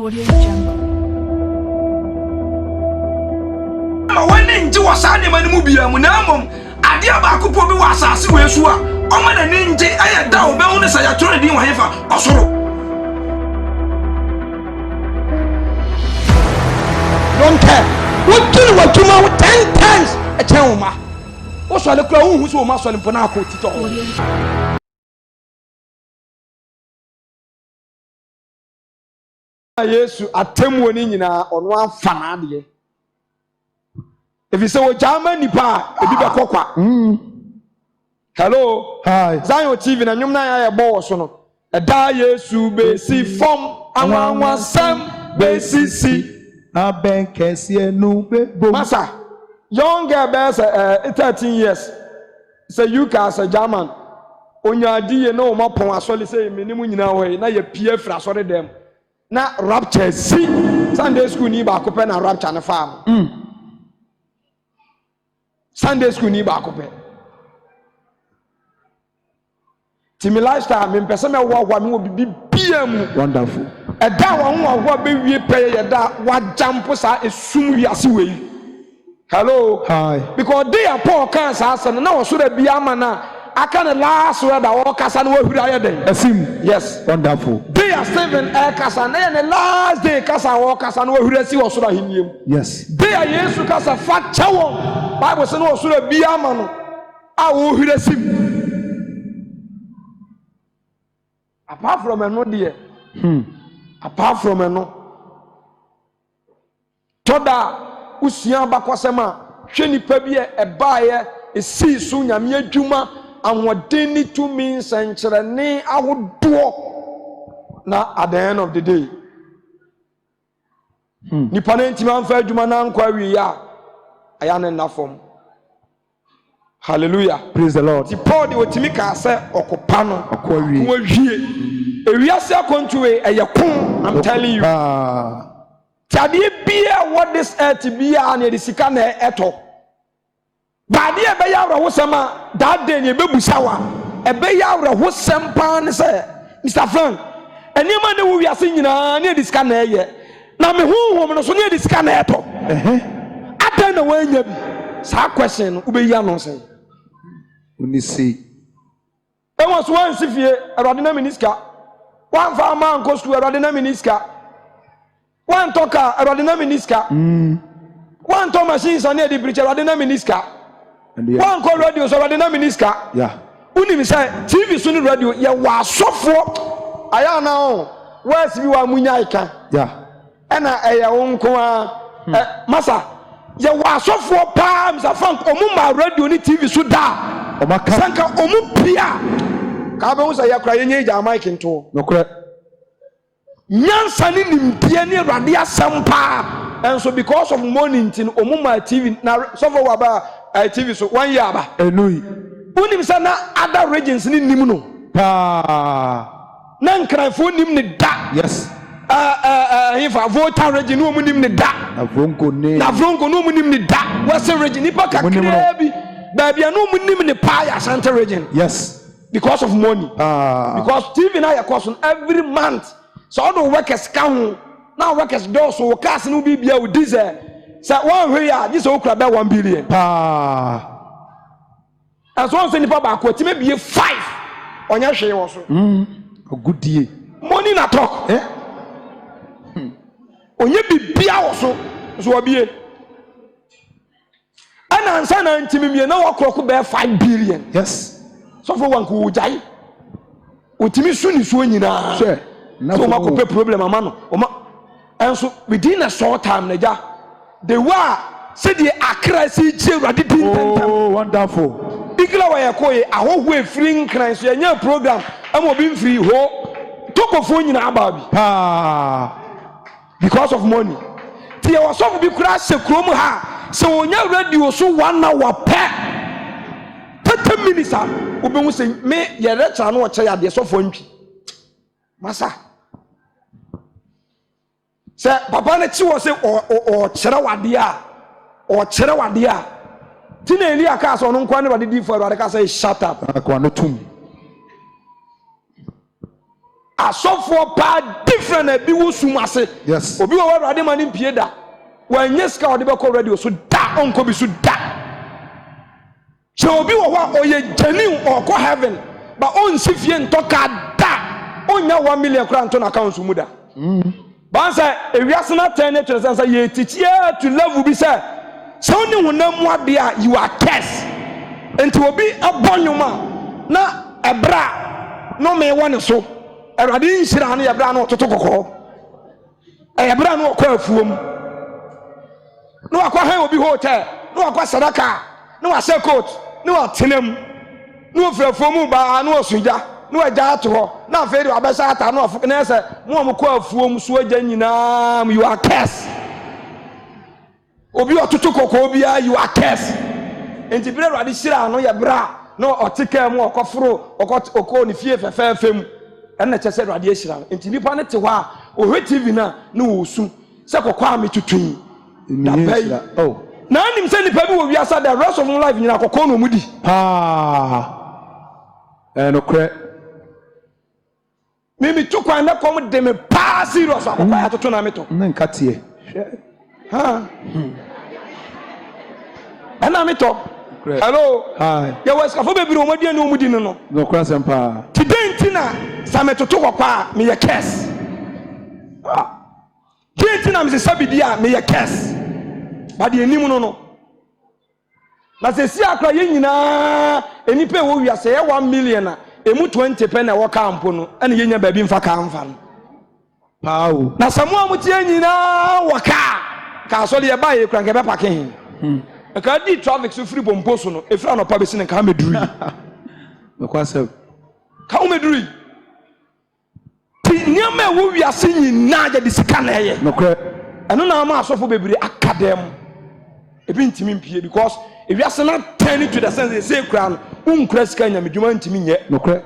Audio Jungle. When into was animal mubia munamum, Adia Bakupo was a Siwesua, Oman and Ninja, I had down bonus I had turned in Wafa, Osoro. Don't care. What do you want to know 10 times a chama? What's the crown who's almost on Ponaco Tito? Yes, a temuin on one fanadie. If you say what German nipa, a biba coqua. Hello, hi. Zion TV and Yumna boss on a die su basi form and one sam basi. A bank can see a new Massa, young girl bears 13 years. Say you cast a German. On your D, no more pon as well say minimum in our way. Now you PF for them. Now rapture, see Sunday school need back open and rapture on the farm. Sunday school need back open. Timmy lifestyle, me person me one will be PM. Wonderful. A down one what be we pay that what jump us are assume we are see. Hello, hi. Because they are poor cancer and now should be a man. I can't last where the workers and what we are then. Yes, wonderful. They are 7 air casa and then the last day casa workers and what we see was so him. Yes, they are yes to casa fat chow. Bible says no should be a man. I will hear him. Apart from a no dear. Apart from a no. Toda usia bakwasema hweni pa bi e baaye e si so nyame adwuma anwodeni to means enkyerene ahodo na at the end of the day nipa na ntima mfa adwuma na nkwa wi ya aya ne nafom. Hallelujah, praise the Lord. Ti Paul de otimi ka se okopa no akwa wie ewiase akontuwe eyekon. I'm telling you. Tadi bia what this earth bia na de sika na eto ba de be ya awro hosema that day ne bebusa wa e be ya awro hosem pa ne se Mr. Frank enima ne wo wiase nyina na de sika na eye na me honhom no so ne de sika na eto adan na wanya bi sa question no ube ya no se uni see e was one sifie erode na miniska one farmer nko stu erode na miniska one talker erode na miniska one to machines on the preacher erode na miniska one call radio so erode na miniska yeah unim say TV so ni radio ye wa sofo aya na o wes bi wa munya ika yeah ena eya wonko a masa ye wa sofo pa Mr. Frank omu ma radio ni TV so da omaka sanka omu pia ka be wo say yakra ye nya ja mic nto nokre nyansa ni nimpie ni Awurade asempa enso because of money ntin omuma TV na so for waba TV so 1 year ba enui unim sa na other regions ni nim no na nkranfo nim ni da. Yes, hifa voter region no mu nim ni da na vronko no mu nim ni da western region ni pa kakra bi ba bia no mu nim ni pa ya Ashanti region. Yes, because of money. Because TV na ya cost every month. So all the workers come now workers do so cars no be bia with diesel. So one way ya this okra be 1 billion. And so one say nipa ba ko ti me be 5. Onya hwe wo so. Ogudie. Money na talk. Onye bibia wo so. So obie. Ana ansa na ntimi me na wakroko be 5 billion. Yes. So for one ko jai. Otimi su ni so nyina. Sure. So ma ko problem amano. And so within a short time naja they were said the accuracy Awurade din. Oh, wonderful. Bigla wa yakoye ahoho free nkran so nya program am obi free ho tokofo nyina ababi because of money. Ti e was of bi kura se krom ha se onya radio so 1 hour per 30 minutes obi hu se me ye lecture no o che ya de so fo ntwi masa se papa na chi wo se o kire wade a tina eli aka so no nkwa ne wade di for Awurade ka say shut up akwa no tum asofo pa different e bi wo sumase yes obi wo Awurade ma ne mpie da wanye ska ode be ko radio so da onko bi so da che obi wo ho oye genuine oko heaven ba on si fie ntoka da onya 1 million kra nto na account mu da ba say ewiase na 10 ne twere say ye titia to level bi say so ni honam mu ade a you are cursed enti obi abonyuma na ebra no me wone so Awurade nhira no yebra no toto kokko ebra no okọ afuom no akwa han obi hotel no akwa sadaka no ase coat no atenam no frafuom ba no osuja no agya ato ho na aferi abesa ata no afo na ese mo amkọ afuom so agya nyina you are cursed obi ototo kokko obi you are cursed enti bere Awurade hira no yebra no otika mu okoforo okọ ni fie fefefem ena chese Awurade hira enti nipa ne te ho a ohwe TV na wo su se kokọ ametutun oh na anim se nipa bi wo wiasa the rest of my life nyina kokọ no mudi no kre mimi tukwa na kom de me pa serious akoko atoto na meto nka tie ana meto hello hi ya weska fo bebi no modi na omudi no no kra sempa tidenti na sametoto kokọ a me ye curse tidenti na me se sabidi a me ye curse ba de enim no na se si akra ye nyina enipa wo wiase ye 1 million na emu 20 pe na wo kampo no ene ye nya ba bi mfa kamfa no pao na samu amutie nyina waka ka so le ba ye kran ke be pake ka di traffic so free bompo so no efra no pa be sin ka meduri no kwase ka o meduri ti nyama wo wiase nyina je de sika na ye no kre eno na ma asofo bebiri akadem ebi ntimi mpie because if you are not turning to the sense they say crown unkreska nyamedwuma ntimi nye no kre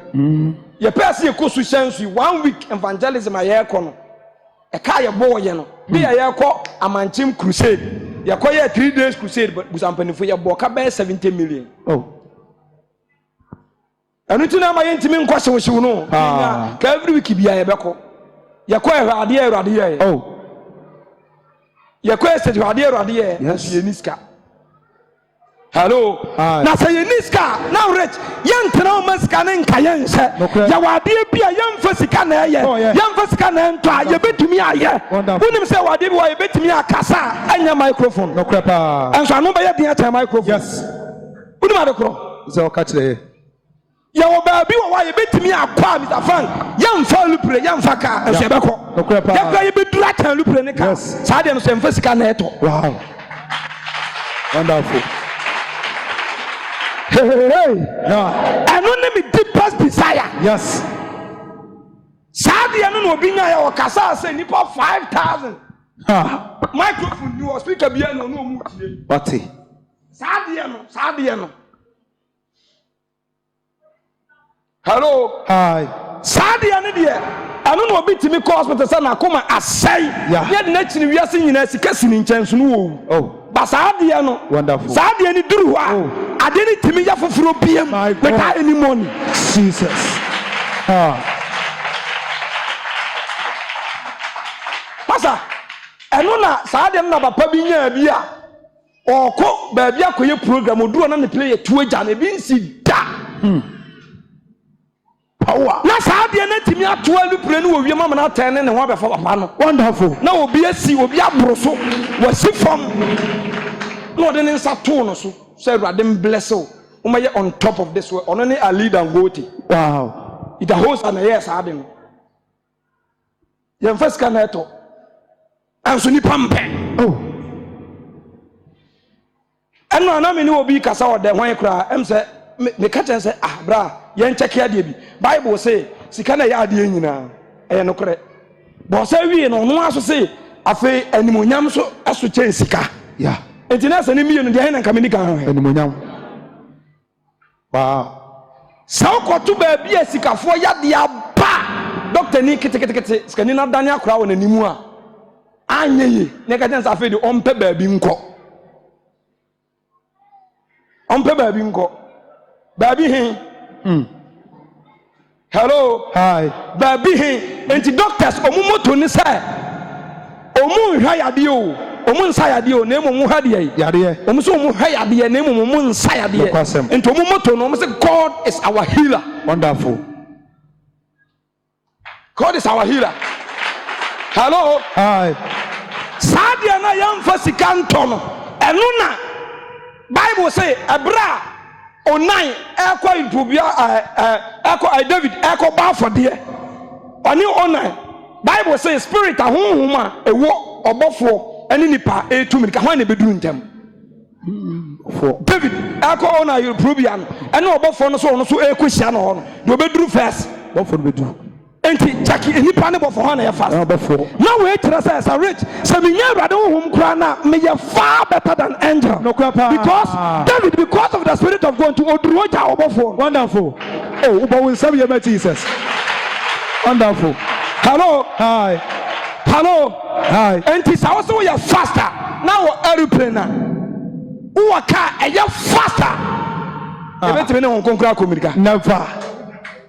ye pass ye kosu sense 1 week evangelism aye ko no e ka ye bo ye no bi ye ko amanchim crusade ye ko ye 3 days crusade but busampanifo ye bo ka be 70 million oh anu tina ma ye ntimi nkwase wo hyew no ka every week bia ye be ko ye ko Awurade ye oh ye ko ese Awurade ye ye niska hello na say niska now rich yantra o maska ne nka ye nse ya wade bia yemfa sika na ye yemfa sika na nto a ye betumi aye unim say wade bi wa ye betumi akasa anya microphone no krepa enso anu ba ye dia cha microphone yes unim adekro so ka kire ya wo ba bi wa ye betumi akwa Mr. Frank yemfa lupre yemfa ka enso ye beko no krepa ya kwa ye bedura tan lupre ne ka sa de no so yemfa sika na eto wow wonderful hey and only me deepest desire yes Sadia no obi nya ya okasa say nipa 5000 microphone ni speaker bia no no mu tie bati Sadia no hello hi Sadia ne de anu no obi timi call hospital say na koma asai ye de na chini wiase nyina sika sini nchenso no wo oh ba Sadia no wonderful Sadia ni duru ha ade ni timi ya foforo biem without any money Jesus Pasa eno na Sadia na papa bi nya bi a okọ ba bi akoye program oduro na ne play tuaja na bi nsi da power na Sadia na timi atoa lupre no wo wie mama na ten ne ho abefa papa no wonderful na obi asi obi abroso wasi fam no de ne nsa to no so say Awurade bless you umaye on top of this way ono ne a lead and go to wow it a host and yes Sadia no yem first can eto anso ni pampe oh eno na me ni obi kasa o de hwan kra em say me ka chen say ah bra yen check ya de bi Bible say sika na ya de nyina e no kre bo say wi no no aso say afi animonyam so aso chen sika yeah entina se ni mi no de hen nka me ni kan animonyam wow sa okoto ba bi asikafo ya de aba doctor ni kete sika ni na dani akra wona nimu a anyeye ne ka chen sa afi de ompe ba bi nko ompe ba bi nko ba bi hen hello Hi. baabi he enti doctors omumoto ni say omu hwa yade o omu nsa yade o na emu hwa de Yade. omu so omu hwa yade na emu mu nsa yade enti omumoto no omu say God is our healer. Wonderful. God is our healer. Hello. Hi. Sadia na yamfa sika nto no eno na Bible say ebra onan ekwa intubia ekwa David ekwa ba for de oni onan Bible say spirit ahonhom a ewo obofo ene nipa etumi ka hwan na beduru ntem For David ekwa onan Yerubia no ene obofo no so ekohia no ho no de obeduru first what for we do? enti chaki nipa ne bofo ho na ye fast Before. now we tell us as a rich so me nya brade honhom kra na me ye far better than angel No krapa. because David because of the spirit of God to odroja obofo. Wonderful. Oh, but we serve you, Jesus. Wonderful. Hello. Hi. Hello. Hi. Enti sa also we faster now aeroplane na wo ka e ye faster e betime ne hon konkra komirika Never.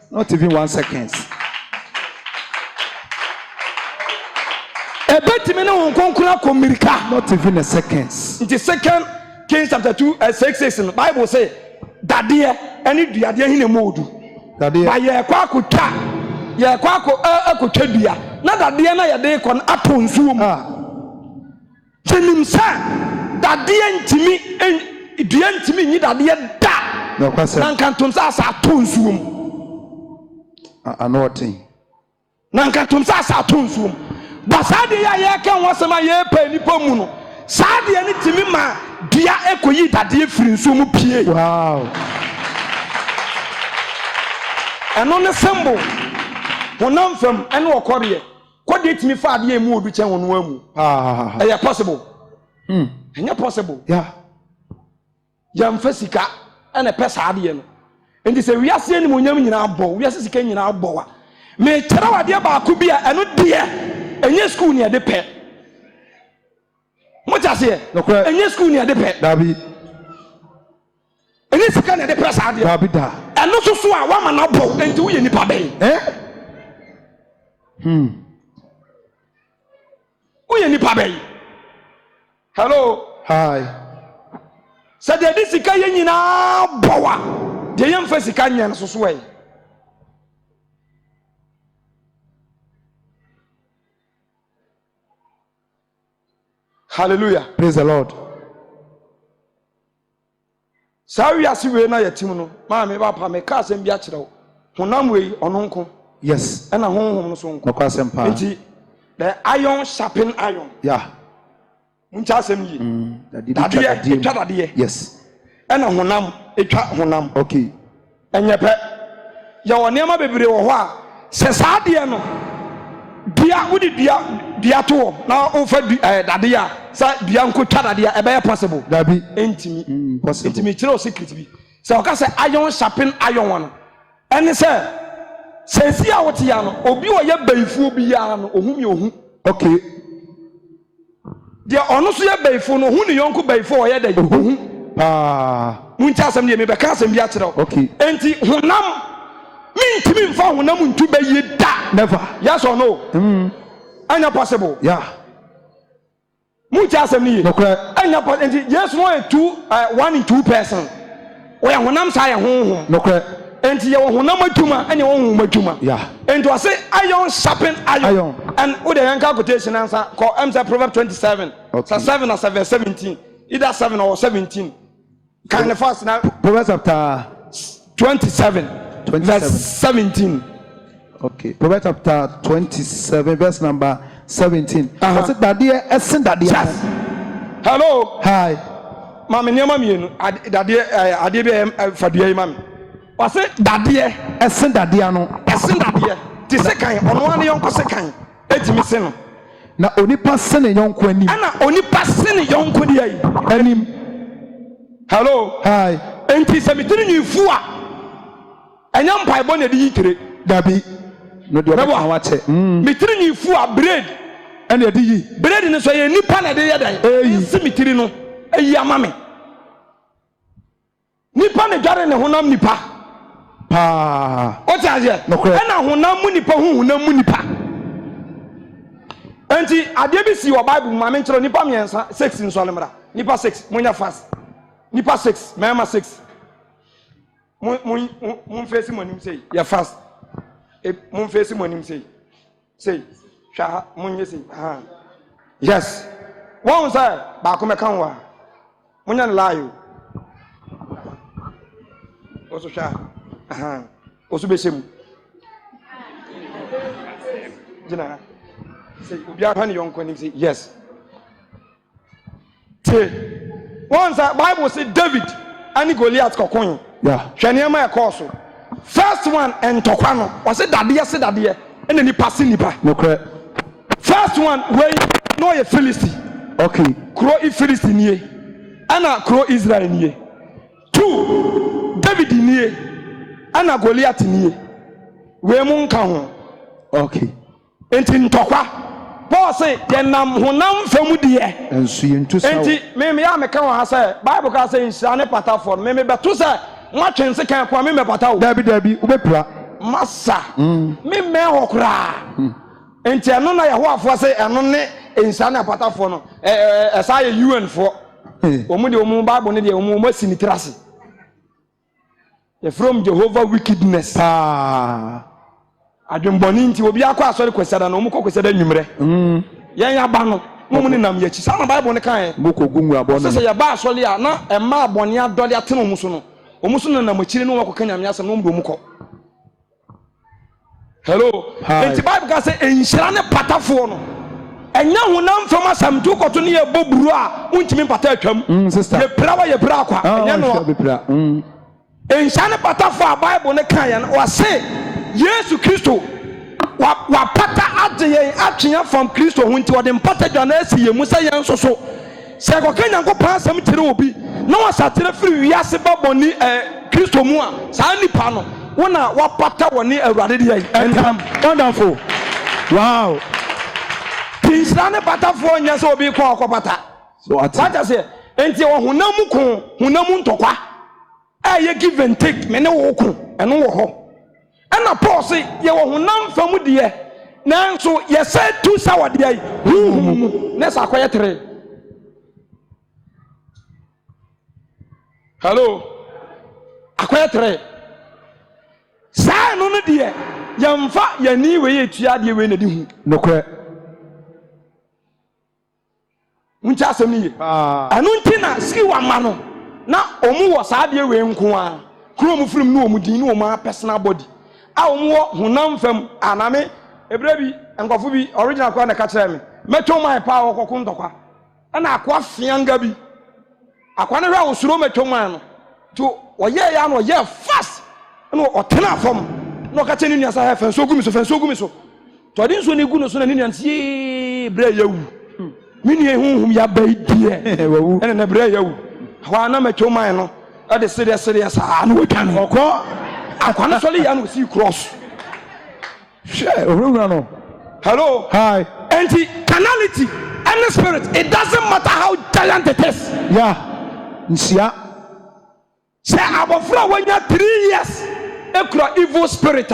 Not even 1 second. ebetime ne hon konkra komirika Not even a second. nti 2 Kings chapter 2:6 no Bible say dade ene duade hine modu That ba is. ye kwa akotwa ye kwa akotwa dua na dade na ye de kon ato nsuo mu jenim sa dade ntimi dua ntimi nyi dade da No question. na nkantom sa ato nsuo mu I know what thing. na nkantom sa ato nsuo mu ba sade ya ye kan wasema ye pa nipa mu no sade ne timi ma dua ekoyi dade firi nsuo mu pie Wow. eno ne symbol honam fam ene okore kode timi fa ade emu obi chen wono amu eye possible enya possible Yeah. jam fasika ene pesa ade no enti se wiase ni monyam nyina abọ wiase sika nyina abọ wa me kere wade ba ko bia eno de enye school ni ade pe mo jase enye school ni ade pe Dabi. enye sika ni ade pesa ade Dabi da. eno soso a wa ma na bọ enti wo ye nipa ben wo ye nipa ben hello Hi. sɛ deɛ de sika yɛ nyinaa bɔ wa deɛ yɛmfa sika nyɛ no soso ɛ hallelujah Praise the Lord. saa wiase wei na yɛtim no maame bapa meka asɛm bi akyerɛ wo honam wei ɔno nko Yes. ɛna honhom no so nko No question. nti the iron sharpen iron Yeah. monkyɛ asɛm yi dadeɛ ɛtwa dadeɛ Yes. ɛna honam ɛtwa honam Okay. ɛnyɛ pɛ yɛwɔ nneɛma bebree wɔ hɔ a sɛ saa deɛ no dua wode dua to hɔ na wofa dadeɛ a sɛ dua nko twa dadeɛ a ɛbɛyɛ possible Dabi. ɛntimi Possible. ntimi kyerɛ wo secret bi sɛ wɔka sɛ iron sharpen iron wɔ no ɛne sɛ sɛsi a wote ya no obi ɔyɛ bayifuo biara no ohum yɛ ohu Okay. deɛ ɔno so yɛ bayifuo no ohu ne yɔnko bayifuo ɔyɛ da ohu munkyɛ asɛm deɛ mebɛka asɛm bi akyerɛ wo Okay. enti honam mentimi mfa honam ntu bɛyie da Never. yes or no anya possible Yeah. munkyɛ asɛm no yie No cry. anya possible enti yesu no yɛ 1 in 2 person ɔyɛ honam saa yɛ honhom No cry. enti yɛwɔ honam adwuma ɛne honhom adwuma Yeah. enti ɔse iron sharpen iron Iron. and wode yɛnka quotation ansa kɔ ɛm Proverbs 27 Okay. sɛ 7 na 7 17 either 7 or 17 kind of fast now Proverbs chapter 27 verse 17 okay. Proverbs chapter 27 verse number 17. Uh-huh. What's it? Essen dadeɛ. yes hello Hi. mami nneɛma mmienu adeɛ bi fadua yi mami ɔse dadeɛ Essen dadeɛ no. ɛse dadeɛ te sɛ kan ɔno ara ne yɔnko se kan ɛtumi se no Na onipa se ne yɔnko anim. ɛna onipa se ne yɔnko deɛ yi Anim. hello Hi. enti sɛ metiri ne fu a ɛnyɛ mpaebɔ na ɛde yi tire Dabi. No deɛ Mɛbɔ. ɔbɛka wakyɛ. metiri ne fu a braid Ɛna ɛde yi. braid ne so yɛ nipa na ɛde yɛ dan ɛnsi metiri no ɛyi ama me nipa ne dware ne honam nipa o ti aje na honam mu nipa honam mu nipa enti ade bi si o Bible ma me nkyero nipa miensa 6 nso alemra nipa 6 munya fast nipa 6 mema 6 mun face monim say ya fast mun face monim say sha mun yesi yes one say ba ko me kan wa munya layo oso sha oso be shemu jina say obi afa ne yonko nim say yes te one say Bible say David and Goliath kokon hwene ma e course first one entokwa no o say dade and ni pass nipa no correct first one wey no ye Philistine okay kro Philistine nie ana kro Israel nie 2 David nie ana Goliath nie we mu nka ho okay enti ntokwa Paul say yenam honam famu de enso yentu sawo enti me ya me kan ha say Bible ka say nsia ne pata for me beto say nwatwen se kan kwa me pata wo dabi ubepra massa me hokra enti eno na yeho afo say eno ne nsia ne pata for no esa ye UN for omu de omu Bible ne de omu masini trase from Jehovah wickedness adwemboni nti obi akọ asori kwesada na omukọ kwesada nwumre yen ya ba no mo ni nam yachi sama Bible ne kan moko gungu abo no se ya ba asori a na ema aboni adole atene omuso no omuso no na machire no wakọ kanya miasa no omukọ hello enti Bible ka say enhyira ne patafo no enya honam fam asamtu koto ne ye boburu a untimi pata atwam sister ye prawa ye bra kwa enya no enhyira ne patafo a Bible ne kan ya no wa say Yesu Kristo wa pata adye atwea from Kristo ho nti wode mpata dwana asi yemu sa yen soso se ko kenya ko pa asam tire obi na wasatere firi wiase baboni Kristo mu a sa nipa no wona wa pata woni awurade de entam wonderful wow tinsane pata fo nya so obi ko akopata so ati what say enti wo honam ntokwa ye give and take me ne wo ko eno wo ho ana Paul say ye wo honam famu de nanso ye say tu sawade ai ne sa akoye 3 hello akoye 3 sa no de yamfa yani we ye tua de we na di hu no kwe uncha asem ni anu ntina ski wa ma no na omu wo sa de we nko a kro mu firim no omu din no omu personal body a omu honam fam aname ebrebi enkofo bi original kwa na ka kire me meto mai pa okoko ndokwa na akwa fianga bi akwa na hwa osuro meto mai no to oye ya no oye fast no otena fam no ka cheni nuasa ha fenso gumi so to din so ne gu no so na ni nuanti bre yawu mini ehunhum ya bai die wawu ene na bre yawu hwa na meto mai no e de serious no wadwane okọ akwa so le ya no see cross share owura no hello hi anti carnality and the spirit it doesn't matter how giant it is yeah nsia say abofra wanya 3 years ekura evil spirit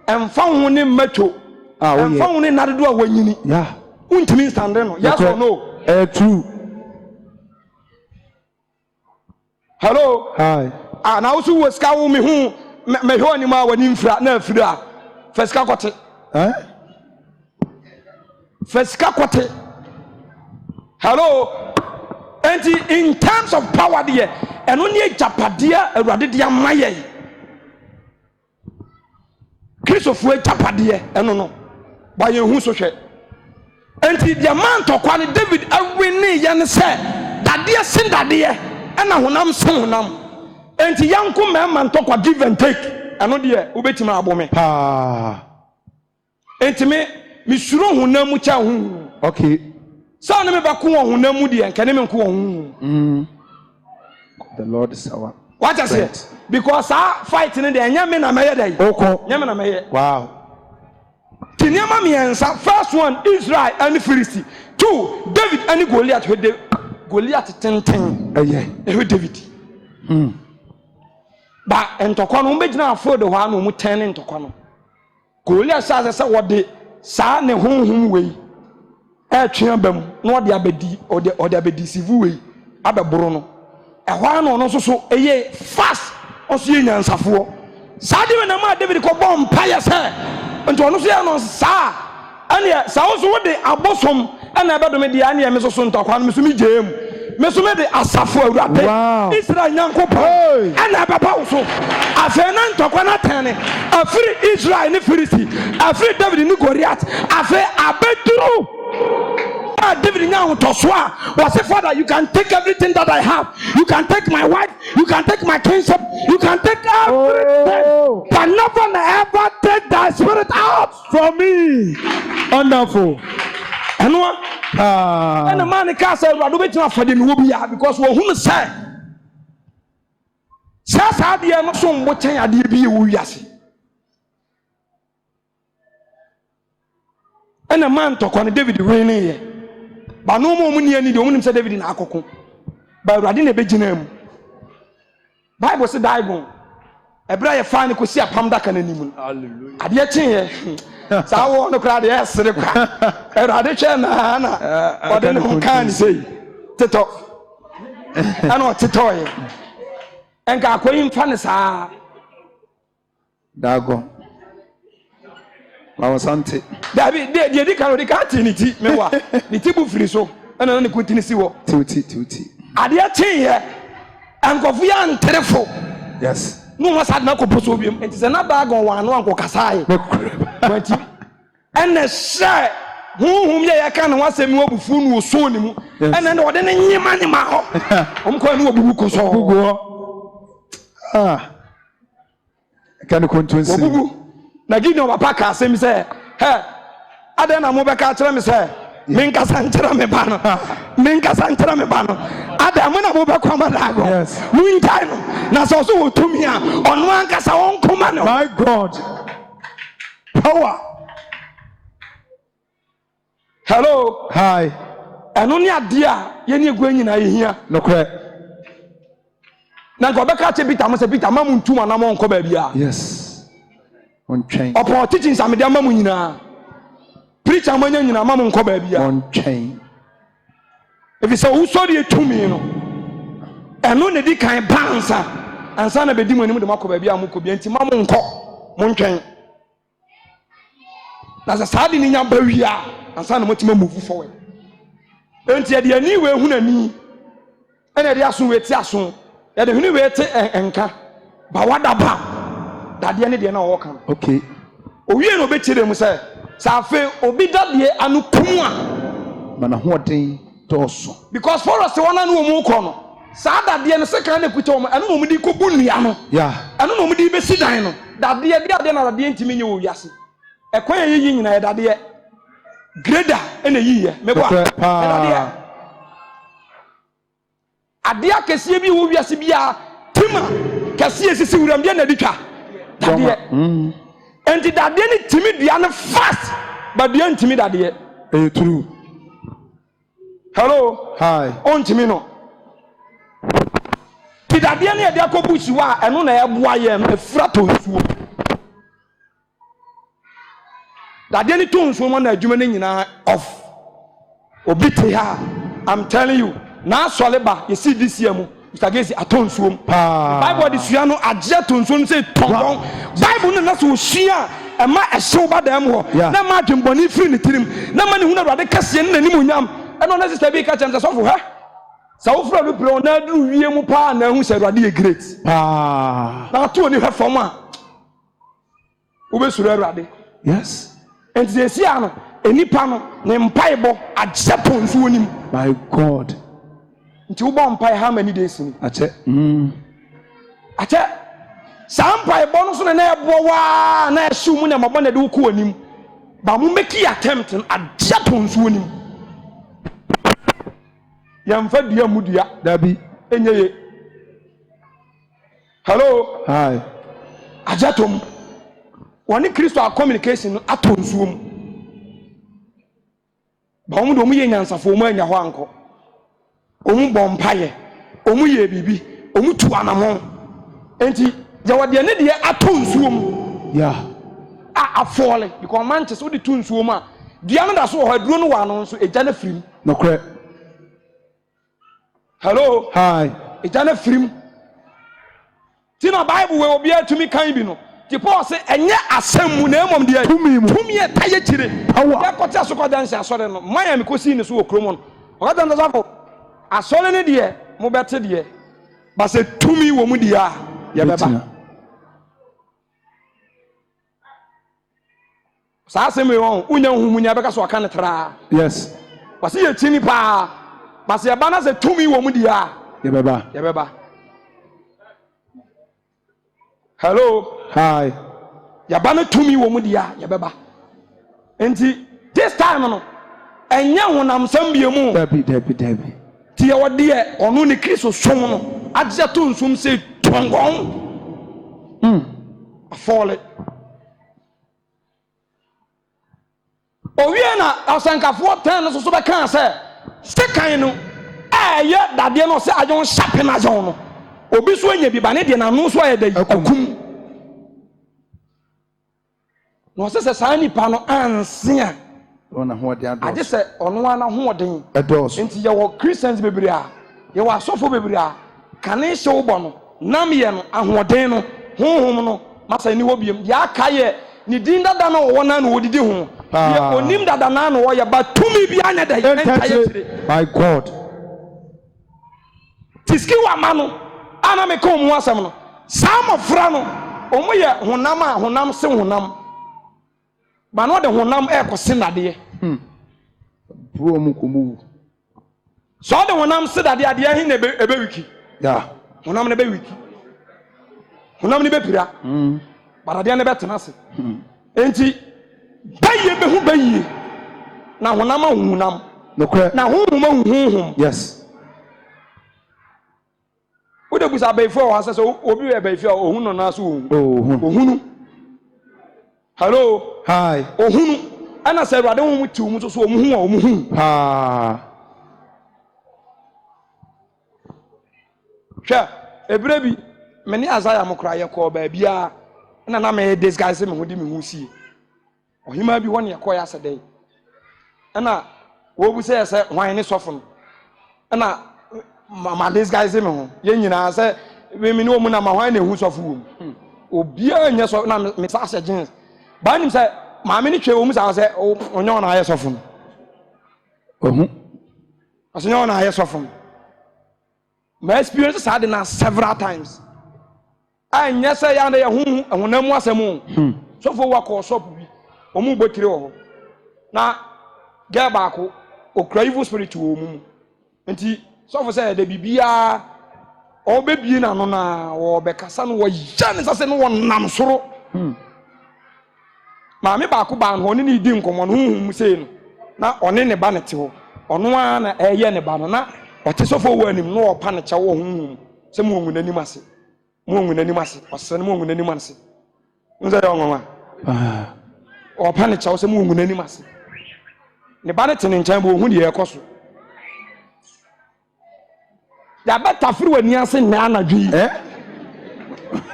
emfa ho ne macho emfa ho ne nadedo a wanyini yeah untimi stand no yes or no true hello hi na also was ka wo me hu me ho ani ma wani mfra na afira feska kote feska kote hello and in terms of power there and only japadia awurade dia maye Christopher japadia eno no ba ye hu so hwe and the man to kwani David awini ye ne se dade sin dade na honam sin honam and yanko man to kwa give and take eno de obetima abome and me suro honam cha hu okay so na me ba ko honam mu de nkane me ko hu the Lord is our what I say because our fight in the enya me na meye dai oko nya me na meye wow Tinyama miensa first one Israel and Philistine 2 David and Goliath Goliath 10 yeah David ba ntokwa no mbegina afro de ho anu mu 10 ntokwa no Goliath says wode saa ne honhom wei twa bam na wode abedi ode abedi sivu wei abeboro no ɛhɔ anu no so eye fast oso ye nyansafo saa de na ma David ko bom paye se nto no so ye no saa ane saa so wode abosom ana ebedome de ane me so ntokwa no me so mi gem me so me de asafo awurade Israel nyankopɔn ana baba wo so afena ntokwa na tane afiri Israel ni Filisti afiri David ni Goliath afi abeduru David now to swear was say, Father, you can take everything that I have, you can take my wife, you can take my kingship, you can take everything, but never ever take thy spirit out from me. Wonderful. And what? And the man can say, I do better for them will be because we whom say, says how the not so much I did be yasi. And the man talk on David raining. But no more money any the woman said David in Akoko. But I didn't be ginem. Bible said Bible. A brave fine could see a pamda can anymore. Hallelujah. I did change. So I want to cry the ass. And I did change. But then who can say Tito? I know Tito. And got queen Fanisa Dago. Mawasante. David, they can't it. Mewa, the tibu free so, and only continue see what. Tuti. Adia here, and Kofian telephone. Yes. No one had no composium. It is another bag on one Kasai. And the sir, whom I can once a more buffoon was soon, and then what any money. I'm going to book so. Can you continue? Na give no papa say say hey adena mo beka kire me say menka sanchira me ba no adamu na mo bekwa madago muntai no na so so otumi a ono ankasa won koma no my God power. Hello. Hi. Eno ni ade a ye ni egwa nyina ye hia no kre na go beka che Peter mo say Peter ma mu ntuma na mo nko ba bia. Yes. On chain. Upon teaching some of them, preach a man in a mamma Cobabia. On chain. If it's so sorry to me, and no, they can't bounce and son of a demon with the Macobabia Mukobianti, Mamma Monchain. That's a sardine in your barrier, and son of Motima move forward. Until the anywhere who need, and they are soon with Yasun, and the University and Car, but what about? That the end they na walk. Okay. Owie no be chire mu say sa fe obi dadie anu kuma mana hoden toso because for us one anu mu ko no sa dadie no se kan na kuta o anu mu di ko bu nua no yeah anu no mu di be sidan no dadie de na dadie ntimi nye wo wiase ekwan yeyi nyina dadie grader ena yiye me kwa dadie ade akese bi wo wiase bia tima kase esisi wuram de na ditwa dadie enti dadie ni timi dua no fast but dua ntimi dadie true. Hello. Hi. On timi no ti dadie ni ade akobuchi wa eno na eboa ye no efura to nsuo dadie ni to nsuo mo na adwuma ni nyina off obi te ha I'm telling you na soleba you see this year mu Sagesi aton suom Bible di sua no agye ton suom say ton Bible no na so sua e ma ehyew ba dam ho na ma dwemboni firi ne tirim na ma ne hu na Awurade kase ne nanim onyam e no na sister bi ka chem say sofo ha sa wo fura no pro na duru wie mu pa na hu say Awurade ye great na to ni hwefom a wo be suru Awurade yes enti se ano enipa no ne mpaibo agye ton suo nim my God. Nti wo bon pai how many days ni ache sampai bo no so na ebo wa na ehwu mu na mabo na de wo ko anim ba mu make attempt adia to nsuo nim yamfa dua mu dua dabi enyeye hello hi ajatom woni Kristo a communication ato nsuo mu ba mu do mu ye nyansafo mu anya ho anko omu bompaye omu ye bibi omu tu anamon enti Jawadi ne de ato nsuom. Yeah. Afole because Manchester wo de to nsuom a dua no da so ho aduro no wa no so eja na firim. No correct. Hello. Hi. Eja na firim. Ti na Bible we obi atumi kan bi no. Ti Paul say enye asem mu na emom de Tumi mu. Tumi e taye chire. Power. Ya kwata so kwa danse asore no. Maya me kosi ni so wo kromo no. O ga dan so asole ne de mo bete de. Ba se tumi wo mu de a ye beba. Sa asem e won unya humunya beka so aka ne tra. Yes. Ba se ye chini pa. Ba se ba na se tumi wo mu de a ye beba. ye beba. Hello. Hi. Yabana tumi wo mu dia yabeba. Enti this time no enye honam sambie mu. Debi. Ti ye wode e onu ne Kristo som no. Agye to nsum se tongon. Afole. Owie na asankafo 10 no so be kan se sekan no ye dade no se ajon shape na ajon no. Obi so anya bi ba ne de na no so ayeda akum. No se sa nipa no ansia. Ona ho de ado. Ade se ono ana ho oden. Edos. Enti ye wo Christians bebre a, ye wo asofo bebre a, kane hye wo bo no, nam ye no ahoden no, honhom no, masa ni wo biem. Ya aka ye ni din dada na wo na no wodidi ho. Ye onim dada na no wo ye ba tumi bi anya da ye ntayetire. My God. Tiski wa ma no, ana me ko mu asem no. Sama fra no, omo ye honam a honam se honam. Ba no de honam e ko senade. Bro mu komu. So de honam sedade ade hin na ebe wiki. Yeah. Honam na be wiki. Honam ni be pira. Barade na be tena se. Enti baye be hu baye. Na honam ahunam. No correct. Na honhom ahunhom. Yes. Wo de busa be fo wa se obi we be fo ohun no na so ohunu. Hello. Hi. Ohunu ana se Awurade ho mu tiw mu so omuhu a omuhu. Hwa ebire bi meni Azaya mokra ye ko ba bia na me disguise me ho di me hu sie. Ohima bi won ye ko ya sedai. Ana wo bu se hwan ne sofo no. Ana ma disguise me ho. Ye nyina se me ni omu na ma hwan na hu sofo wo. Obia nya so na me sa se jeans. Ba nim se maame ni twe wo mu sa se onyo na aye sofo no. Asenyo na aye sofo no. My experience had na several times. Anya say ya na ye hu honam asemu. Sofo wa ko shop bi. Omu botire wo. Na ga ba ko okra evil spirit wo mu. Nti sofo say da bibia o be bie na no na wo be kasa no wo ya ne sase no wonam soro. Maame ba ko ba no ne di nkomo no hu sei no. Na one ne ba ne te ho. Ono a na eye ne ba no na Wate sofo wo anim no opa ne cha wo hu se mu ongu nanim ase mu ongu nanim ase osere mu ongu nanim ase nza ya onwa opa ne cha wo se mu ongu nanim ase ne ba ne tene nchan bo hu de ekoso ya beta firi wani ase na anadwi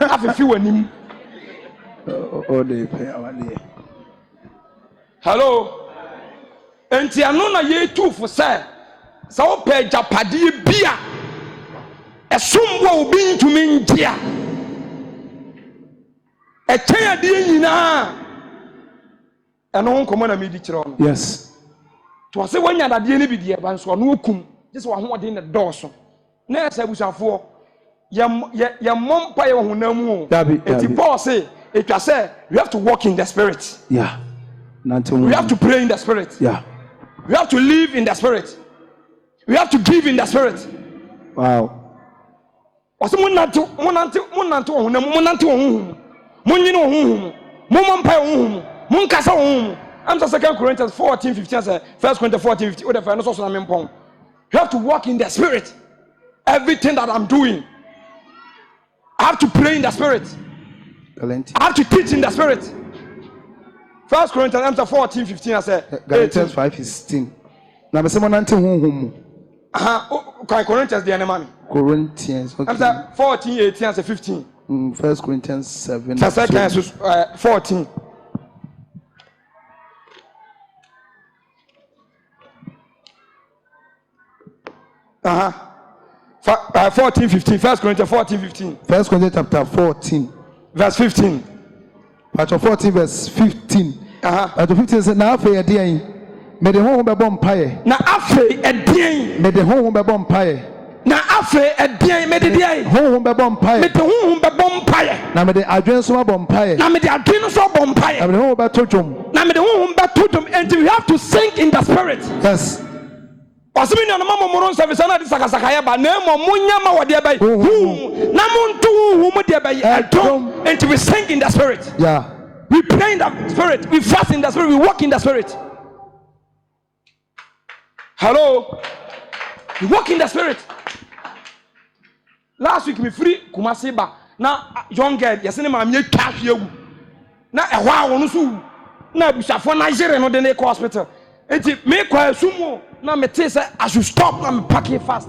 afefi wanim o de pe awale. Hello enti anu na ye tufo se so pe japade bia esombo obi ntumi ngia eten ade nyina eno nkomo na medi kire ono. Yes. To se wanya dade ne bidie ba nso no okum just wa ho de ne doso na esa busafo ya mompa ye honamu eti Paul say etwa say you have to walk in the spirit. Yeah. We have to pray in the spirit. Yeah. We have to live in the spirit. We have to give in the spirit. Wow. Wase monante ohunam monante ohunhum. Monyine ohunhum. Momompa ohunhum. Monkasa ohunhum. I'm just 2 Corinthians 14:15 say 1 Corinthians 14:15 o de fa no so na mempon. You have to walk in the spirit. Everything that I'm doing, I have to pray in the spirit. I have to teach in the spirit. 1 Corinthians 14:15 I say Galatians 5:16. Na be se monante ohunhum. Corinthians the enemy. Corinthians. Okay. 14:18 and 15. 1 Corinthians 7. 14. Uh-huh. 14, 15. 1 Corinthians 14, 15. 1 Corinthians chapter 14. Verse 15. Chapter 14, verse 15. Chapter 15 says, "Now after a day, may the home be bomb pie. Now after a day, may the home be bomb pie. Now after a day, may the day home be bomb pie. May the home be bomb pie. Now may the address so bomb pie. Now may the address so bomb pie. Now may the home be totum. Now may the home be totum. And we have to sing in the spirit. Yes. Osimi na mama moron service na di sakasaka ya ba na mo munya ma wode ba na muntu mu de ba and we sing in the spirit. Yeah, we pray in the spirit, we fast in the spirit, we walk in the spirit. Hello, we walk in the spirit. Last week me free Kumasi ba na young girl yesene ma me twa hwewu na ehwa wonu so na busafo na jere no de ne hospital. Enti me kwa asumu na me te say I should stop na me pack it fast.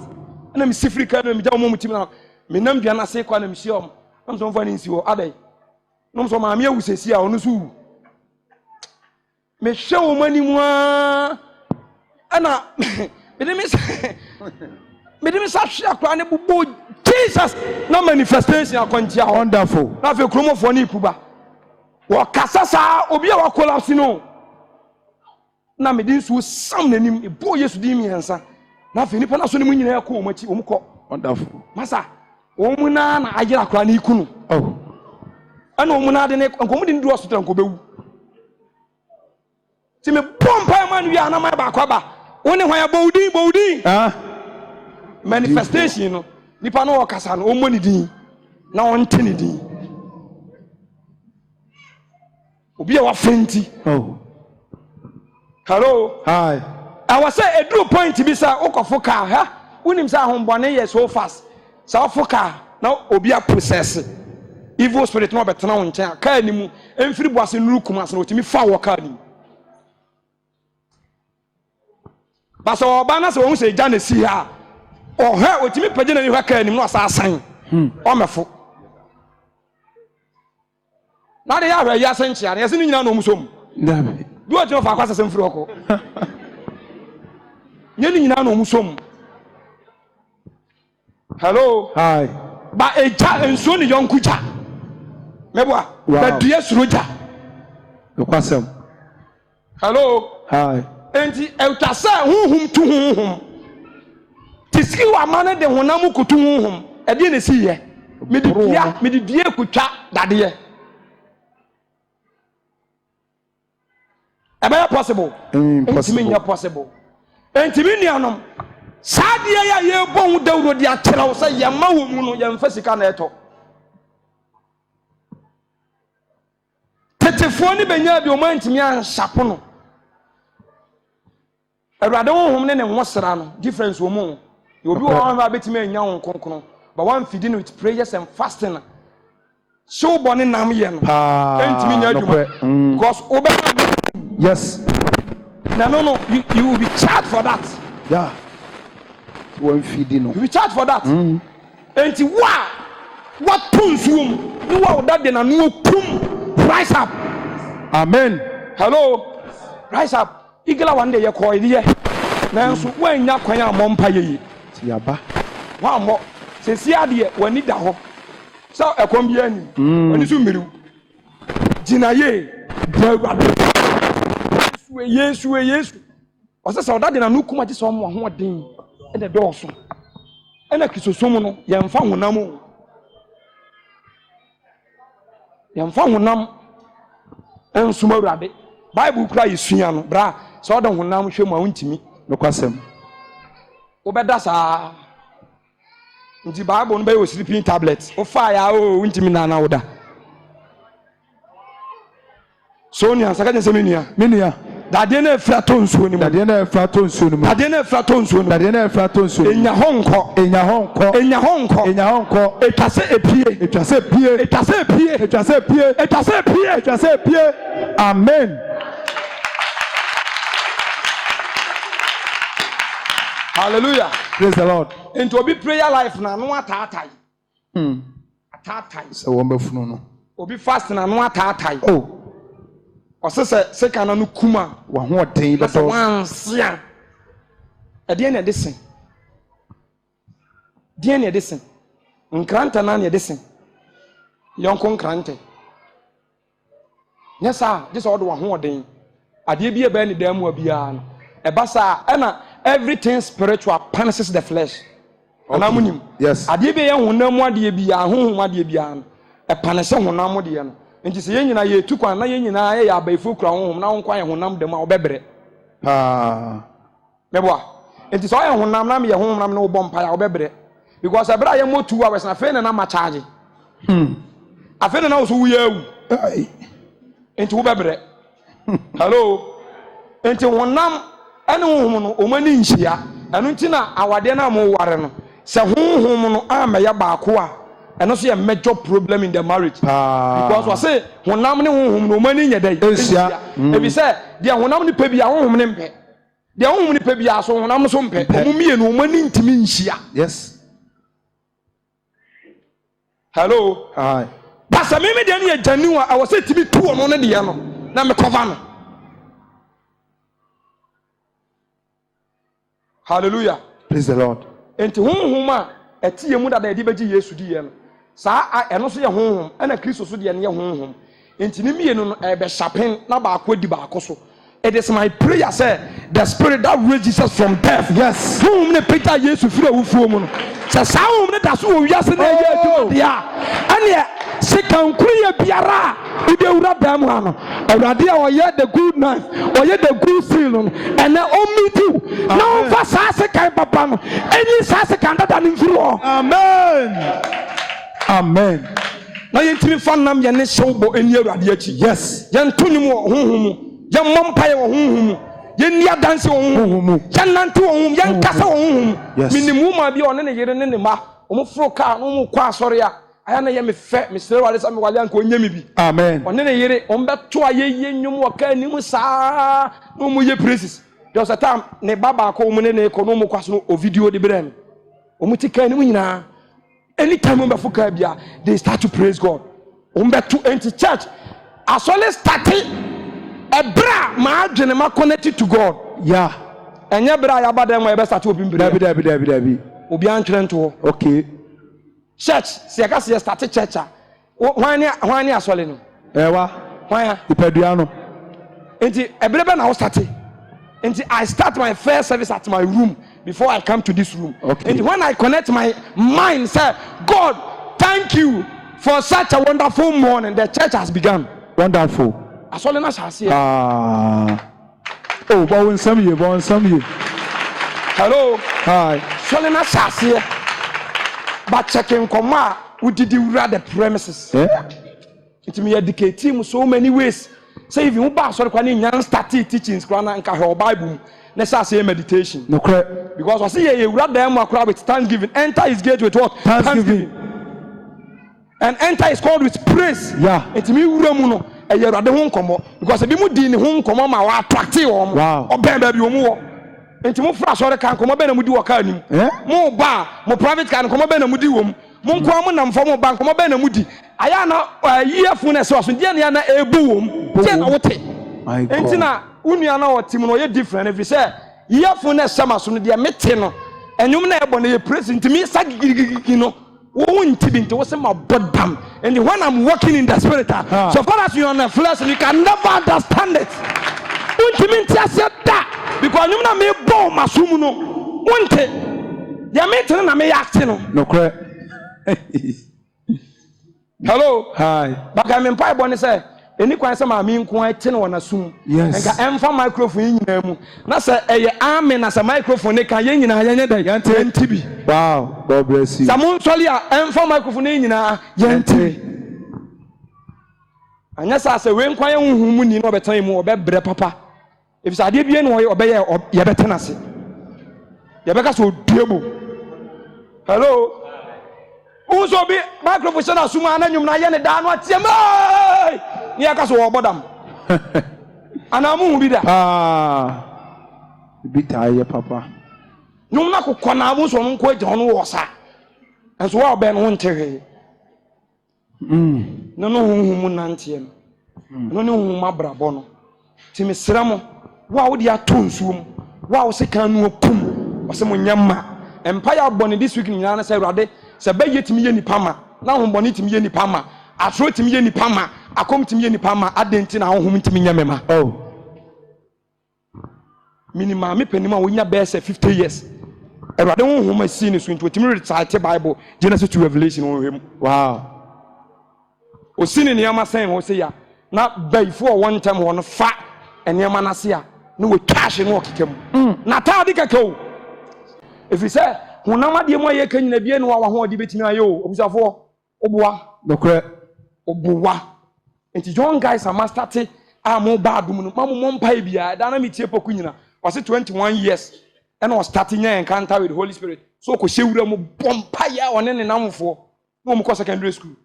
Na me sifri ka na me jawo mo mutim na me nam dua na se kwa na me hie om. Na so mfa ni nsi wo adai. No so ma me awusesi a ono so me hwe wo mani mu a ana me de me sa hwe akwa ne bubo Jesus na manifestation akontia ho. Wonderful. Na fe kromofo ni ipuba. Wo kasasa obi a wa collapse no. Na me din so sam nanim e bo Yesu din mi hensa na fe nipa na so ne mu nyina yakọ omachi omukọ. Wonderful. Masa omu na agira kwa na ikunu. Oh, Ana omu na de ne nkomu din do hospital nko bewu. Ti me pompa man wi ana mai ba kwa ba. Woni hwan ya bowdin. Manifestation no nipa no okasa no omo ni din na wonte ni din. Obi a wa fenti. oh. Hello. Hi. I was say a true point to be sa okofoka ha. Unim sa hombone ye so fast. Sa ofoka na obi a process. Evil spirit no betena wo nchen ka animu emfiri boase nuru kuma so otimi fa wo ka ni. Basa oba na se wo se gya na si ha. O ha otimi pagye na ni ha ka animu no asa asan. O mefo. Na de ya hwa ya sanchia na yese ni nyina no musom. Dabi. Do what you for kwasa sem firi oko. Nyeni nyina no musom. Hello. Hi. Ba eja enso ni yonkuja. Meboa. Ba due suroja. Yokwasem. Hello. Hi. Enti eutasa huhum tu huhum. Tiski wa mane de honam kutu huhum. E de na si ye. Me di die kutwa dade ye. Ebe possible. Impossible. Possible. Entimi nuanom. Sadia ya ye bon dawro di ateraw say ye ma wo mu no ye mfa sika na eto. Tetefo ni benya bi o ma ntimi an shapo no. Awurade honhom ne nwosra no difference wo mu. You obi wo ba betimi anya won konkon. But one feeding with prayers and fasting. So born nam ye no. Entimi nya adwuma. Because oba. Yes. No. You will be charged for that. Yeah. One feeding. You will be charged for that. And what puns you? You are that then no pum. Rise up. Amen. Hello. Rise up. Igala one day you call it here. Now so when you kwanya mompa ye. Yaba. Wa mo. Se sia de wani da ho. So ekom bi ani. Oni so miru. Jinaye. Yesu. Ose sa odade na nukuma ti so mo ho den. E de dooso. E na kisosom no ye mfa honam o. Ye mfa honam ensuma urade. Bible kura yesua no bra. So odan honam hwemu a untimi. Nokwasem. Obeda sa. Nti Bible no be o sleeping tablet. O fa ya o untimi na woda. So ni ansaka nse menua. Dade na frato nsuo ni mu. Dade na frato nsuo ni mu. Dade na frato nsuo ni mu. Dade na frato nsuo. Enya honko. Etase epie. Amen. Hallelujah. Praise the Lord. Into obi prayer life na no ataatai. ataatai sɛ wɔn bɛfunu no obi fast na no ataatai oh ɔsɛ sika na no kuma wɔn ho ɔden bɛtɔ wansia ɛdeɛ na ɛde sen deɛ na ɛde sen nkranta na ɛde sen yɔnko nkrante nyɛ saa gye sɛ ɔde wɔn ho ɔden adeɛ bi ɛbɛn ne dan mu abiara no ɛba saa ɛna everything spiritual punishes the flesh ɔnam nim yes adeɛ bi yɛ honam mu adeɛ biara honhom adeɛ biara no ɛpanese honam mu deɛ no nti sɛ yɛn nyinaa yɛtu kwan na yɛn nyinaa yɛ abaifo kura honhom na wɔn kwan yɛ honam dɛm a ɔbɛbrɛ mɛboa nti sɛ ɔyɛ honam na yɛ honhom na wɔbɔ mpaeɛ a ɔbɛbrɛ because ɛbrɛ a yɛ mo 2 hours na afei na ma charge afei na wo so wo yɛ awu nti wo bɛbrɛ hello nti honam ɛne honhom no ɔmo ani nhyia ɛno nti na awadeɛ na mo ware no sɛ honhom no amɛyɛ baako a ɛno so yɛ major problem in the marriage because wɔ se honam ne honhom no ɔmo ani nyɛ dɛ nhyia ebi sɛ deɛ honam ne pɛ bi a honhom ne mpɛ deɛ honhom ne pɛ bi a so honam so mpɛ ɔmo mmienu ɔmo ani ntimi nhyia yes hello hi pastor me deɛ ne yɛ gyani a ɛwɔ sɛ timi tu ɔno ne deɛ no na me cover no hallelujah praise the lord enti honhom a ɛte yɛ mu dada yɛde bɛgye yesu di yɛ no saa ɛno so yɛ honhom ɛna kristo so deɛ no yɛ honhom enti ne mmienu no ɛbɛhyɛpen na baako di baako so. It is my prayer, say the spirit that raised Jesus from death. Yes. Whom the Peter Jesus free ufuomo. Say sound that so we are saying dia. Anya se kan kuriye biara ide ura dam ano. Awurade a oye the good knife, oye the good seal and na omitu. Na fa sa se kan papa no. Eni sa se kan dada nimfiro. Amen. Amen. Na yentimi fa nam ye ne showbo eni Awurade achi. Yes. Yentonim honhom. Yan mampaye wo honhom yen nia danse wo honhom yan nante wo honhom yan kasa wo honhom minimu ma bi one ne yere ne ne ma omfro ka no mu kwa asore a aya na ye me fe me sere wale sa me wale anka onyami bi amen one ne yere ombeto ayeye nwum wo ka anim saa no mu ye praises there was a time ne baba ko mu ne ne ko no mu kwaso o video de brem omuti ka anim nyina anytime ombe fuka bia they start to praise God ombeto enti church asole started Ebra ma adwene ma connected to God. Yeah. Enye bra ya bada mo ebe start obi mbere. Dabi. Obi antwere nto. Okay. Church, se aka se start church a. Hwan ni asole no. Ewa. Hwan ya? Ipadua no. Enti ebere be na wo start. Enti I start my first service at my room before I come to this room. Okay. Enti when I connect my mind say, God, thank you for such a wonderful morning. The church has begun. Wonderful. Asole na shase. Oh, but when some you. Hello. Hi. Asole na shase. But checking koma we did the premises. Yeah. It me educate him so many ways. Say if you ba asole kwa ni nyan start teachings kwa na nka he Bible. Na say meditation. No correct. Because I see you wrap them akwa with thanksgiving. Enter his gate with what? Thanksgiving. And enter is called with praise. Yeah. It me wura mu no. Eyerade ho nkomo because ebi mu di ne ho nkomo ma wa attract wo mo oben ba bi wo mu wo enti mo fra sore kan nkomo be na mu di wo ka anim mo ba mo private kan nkomo be na mu di wo mu mo nko mo nam fo mo ba nkomo be na mu di aya na yefun na so so die na ebu wo mu tie na wote enti na unua na wote mu no ye different every say yefun na sama so no de mete no enyum na ebo na ye present mi sagigigi no and when I'm walking in the spirit, so far as you're on the flesh, you can never understand it. Because you know me bomb masumuno. Won't they meeting na me acting. No correct. Hello. Hi. But I'm in pipe when say any question my mean quite ten on assume. Yes. And for microphone in them. Na say a amen as a microphone they can yen TB. Wow. God bless you. Someone sorry and for microphone in yente. And yes, I say when quiet whom you know better more better papa. If I did be any obey or yabetanasi. Yabeka so deable. Hello. Uso be microphone asuma na nyum na ye ne da no atiam ni aka so obodam ana mu bi da bi taye papa nyum na kokona abu so nko agya no wo sa enso wa obe no ntehe no honhom nante no ne honhom abrabɔ no ti mesra mo wa wo dia to nsuom wa wo se kan no pum wo se mo nyama empire abɔ this week nyina na sɛ Awurade sɛ bɛyɛ timi yɛ nipa ma na honhom bɔ ne timi yɛ nipa ma atro timi yɛ nipa ma akom timi yɛ nipa ma adenti na honhom timi nyame ma minimum me penima wo nya bɛɛ sɛ 50 years Awurade honhom asi ne so nti timi recite Bible Genesis to Revelation wo hwem wow osini niyama sɛn wo se ya na bayfo one time wo no fa eniyama na se ya na wo cash no okekam na taade kakao efi sɛ honam ade mu ayɛ kanyina bie no wa ho ade betimi ayo obusafo oboa dokre oboa enti John guys am start mo ba adum no mo mpa bia da na metie poku nyina was 21 years and was starting your encounter with the Holy Spirit so ko shewura mo bompa ya one ne namfo no mo ko secondary school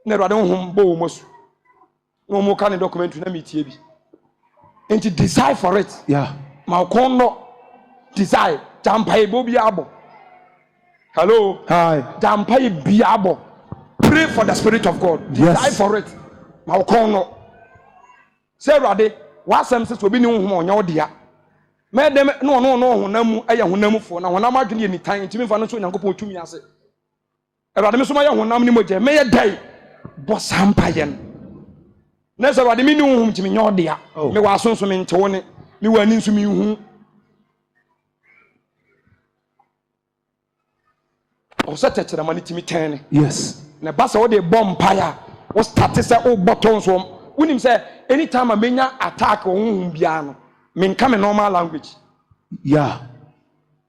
na Awurade honhom bo mo so no mo ka ne documentary na metie bi enti desire for it ma kon no desire jampai bo bi abo hello hi jampai bi abo pray for the Spirit of God desire for it ma kon no say Awurade wasem se so bi ne honhom onya odia me dem no honam eye honam fo na honam adwene ye nitan ntimi fa no so Nyankopɔn tumi ase Awurade me so ma ye honam ni moje me ye dai bo sampaye na se Awurade me ni honhom timi nya odia me wa sonso me ntewo ne me wa ni nso me hu o se tetere ma ni timi ten yes na ba se wo de bompa ya wo start se o botton so unim say anytime a menya attack honhom bia no me come in normal language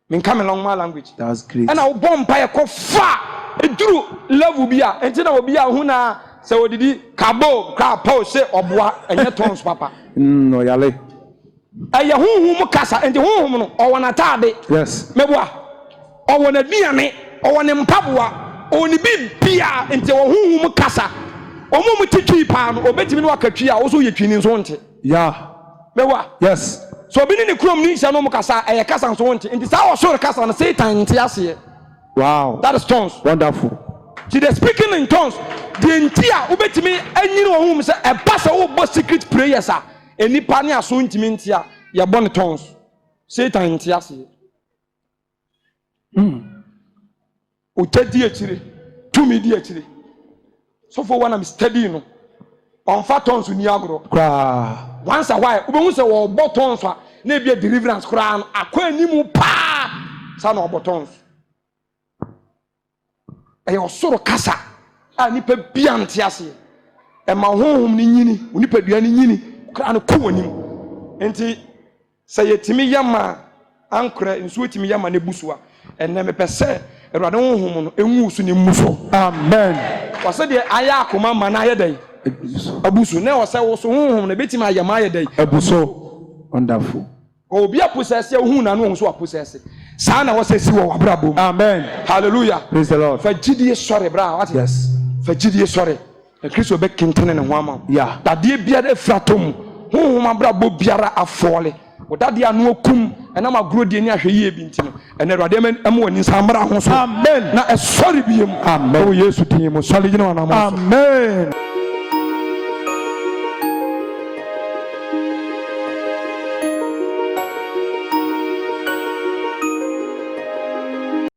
me come in normal language that's great and I bompa ya ko fa eduru level bia enti na obi a hu na se odidi kabo kra pa se oboa enye tons papa no yale eye honhom kasa enti honhom no o wona taade yes meboa o wona duane o wona mpaboa o ni bibia enti wo honhom kasa o mo titwi pa no obetimi no akatwi a wo so yetwi ni nso nte mewa yes so bi ni krom ni nsia no mo kasa eye kasa nso nte enti sa wo so kasa no Satan nte ase wow that is tongues wonderful see the speaking in tongues the ntia obetimi anyini wo hum se e pasa wo bo secret prayers a enipa ne aso ntimi ntia ye bo ne tongues Satan nte ase o tedi akire tumi di akire so for one am study no on fa tongues ni agro once a while ubehun se wo botons a na bia deliverance kra akwa animu pa sa na botons e osoro kasa a nipa bia nte ase e ma honhom ni nyini nipa dua ni nyini kra no ko anim enti se yetimi yama ankra nso yetimi yama ne busua enne me pese Awurade honhom no enwu su ne mufo amen wase de aya akoma ma na ayedai abusu na wose wo so honhom na betima ayama ayedai abuso wonderful obi aposese hu na no so aposese sa na wose si wo wabrabo amen hallelujah praise the Lord fa gidie sore bra what yes fa gidie sore e Kristo be kintene ne ho ama dade bia da fratom honhom abrabo biara afole wodade anu okum ena magro die ni ahwe yie bi ntino ena Awurade am wani samra ho so amen na e sore biem amen o Yesu tin mo sole gina wana mo amen